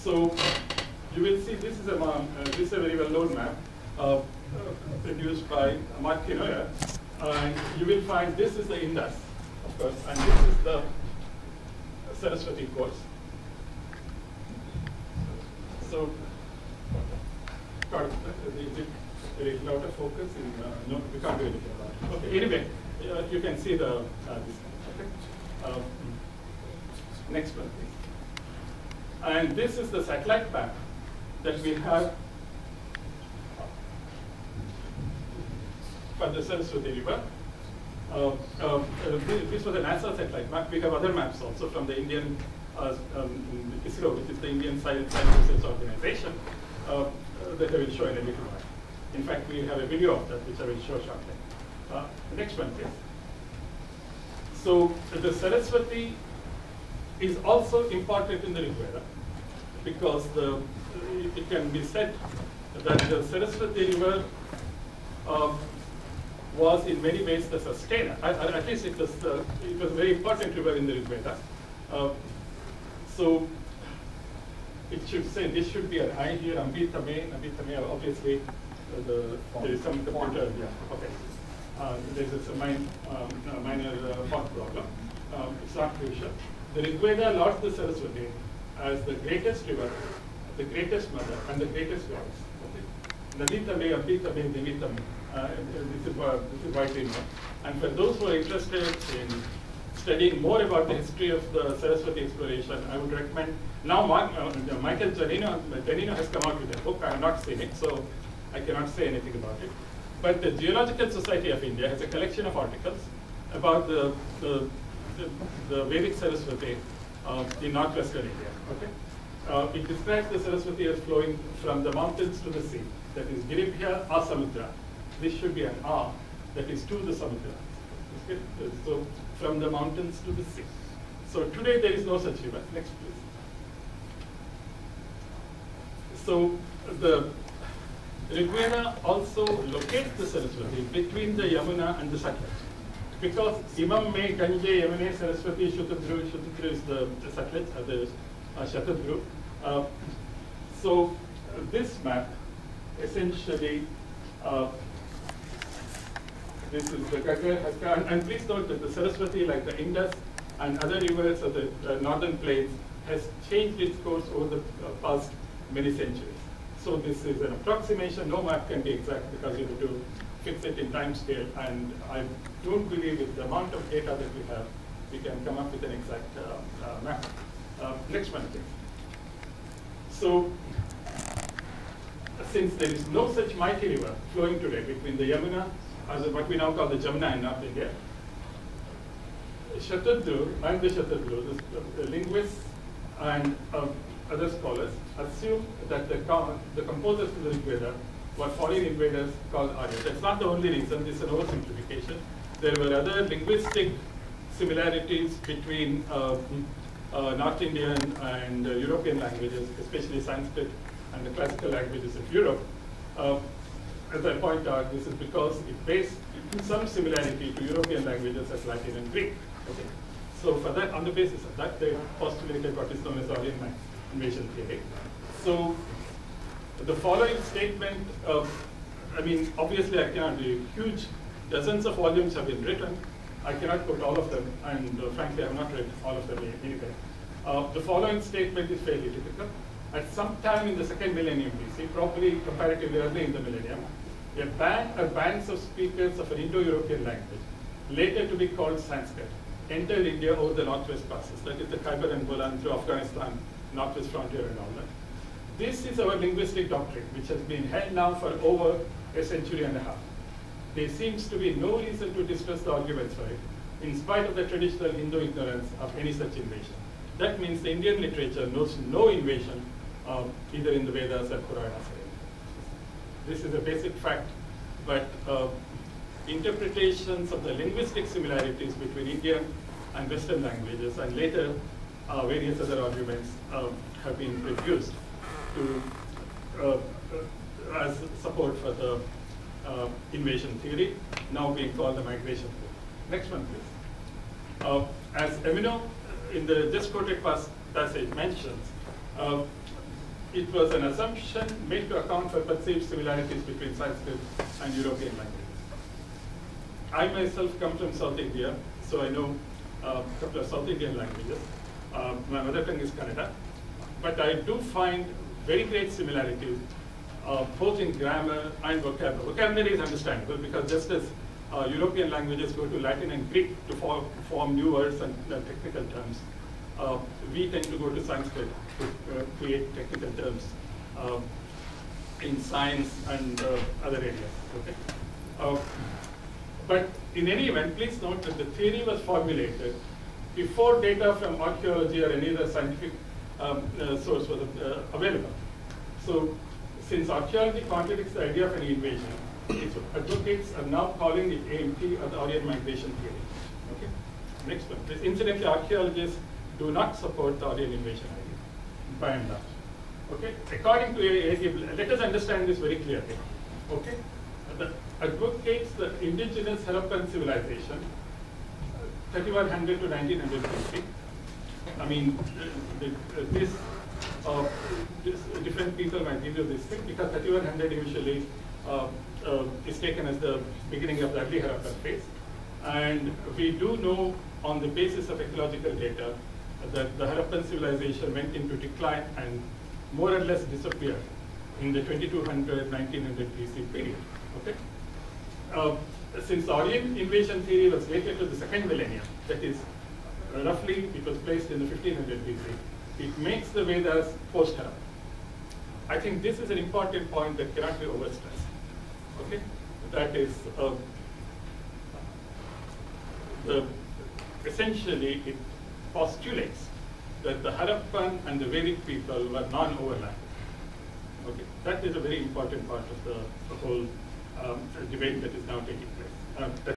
So you will see this is a very well-known map produced by Mark Kinoya, and you will find this is the Indus, of course, and this is the Saraswati course. So, there is out of focus in, no, we can't do anything about it. Okay, anyway, you can see the, okay. Next one, please. And this is the satellite map that we have for the Saraswati River. This was a NASA satellite map. We have other maps also from the Indian ISRO, which is the Indian Science Research Organization, that I will show in a little while. In fact, we have a video of that, which I will show shortly. Next one, please. So the Saraswati is also important in the Rigveda, because it can be said that the Saraswati River was in many ways the sustainer. At least it was a very important river in the Rigveda. So it should say, this should be an I here, Ambitame, obviously there is some computer, yeah, okay. There's a minor font problem. It's not crucial. The Rigveda lauds the Saraswati as the greatest river, the greatest mother, and the greatest goddess. Naditame, Ambitame, Devitame. This is widely known. And for those who are interested in studying more about the history of the Saraswati exploration, I would recommend, now Michael Janino has come out with a book. I have not seen it, so I cannot say anything about it. But the Geological Society of India has a collection of articles about the Vedic Saraswati in northwestern India. Okay? It describes the Saraswati as flowing from the mountains to the sea. That is Giribhya Asamudra. This should be an A, that is to the Samudra. Okay? So from the mountains to the sea. So today there is no such river. Next, please. So the Rigveda also locates the Saraswati between the Yamuna and the Satluj. Because Imam Me Ganje Yamune Saraswati Shatadru, Shatadru is the Satluj, the Shatadru. So this map essentially, this is the Gagga, and please note that the Saraswati, like the Indus and other rivers of the northern plains, has changed its course over the past many centuries. So this is an approximation. No map can be exact because you have to fix it in time scale, and I don't believe with the amount of data that we have, we can come up with an exact map. Next one, please. So, since there is no such mighty river flowing today between the Yamuna, as what we now call the Jamuna in North India, Shatadru and the Shatadru, the linguists and other scholars assume that the composers of the Rigveda were foreign invaders called Arya. That's not the only reason. This is an oversimplification. There were other linguistic similarities between North Indian and European languages, especially Sanskrit and the classical languages of Europe. As I point out, this is because it based some similarity to European languages as Latin and Greek. Okay. So for that, on the basis of that, they postulated what is known as Aryan invasion theory. So the following statement of, I mean, obviously I cannot do huge, dozens of volumes have been written. I cannot put all of them, and frankly, I have not read all of them anyway. The following statement is fairly typical. At some time in the second millennium BC, probably comparatively early in the millennium, a band or bands of speakers of an Indo-European language, later to be called Sanskrit, entered India over the northwest passes, that is the Khyber and Bolan through Afghanistan, northwest frontier and all that. This is our linguistic doctrine, which has been held now for over a century and a half. There seems to be no reason to distrust the arguments for it, in spite of the traditional Hindu ignorance of any such invasion. That means the Indian literature knows no invasion, either in the Vedas or Puranas. This is a basic fact, but interpretations of the linguistic similarities between Indian and Western languages, and later various other arguments have been produced to as support for the invasion theory, now being called the migration theory. Next one, please. As Emino in the just quoted passage mentions, it was an assumption made to account for perceived similarities between Sanskrit and European languages. I myself come from South India, so I know a couple of South Indian languages. My mother tongue is Kannada, but I do find very great similarities both in grammar and vocabulary. Vocabulary is understandable because just as European languages go to Latin and Greek to form new words and technical terms, we tend to go to Sanskrit to create technical terms in science and other areas. Okay? But in any event, please note that the theory was formulated before data from archaeology or any other scientific source was available. So, since archaeology contradicts the idea of an invasion, its advocates are now calling it AMT or the Aryan migration theory. Okay? Next one. This, incidentally, archaeologists do not support the Aryan invasion idea, by and large. Okay? According to AAT, let us understand this very clearly. Okay? The advocates the indigenous Harappan civilization, 3100 to 1900 BC. I mean, different people might give you this thing because 3100 usually is taken as the beginning of the early Harappan phase. And we do know on the basis of ecological data that the Harappan civilization went into decline and more or less disappeared in the 2200, 1900 BC period. Okay? Since the Aryan invasion theory was dated to the second millennium, that is roughly it was placed in the 1500 BC, it makes the Vedas post-Harappan. I think this is an important point that cannot be overstressed. Okay? That is, essentially it postulates that the Harappan and the Vedic people were non-overlapping. Okay? That is a very important part of the whole debate that is now taking place.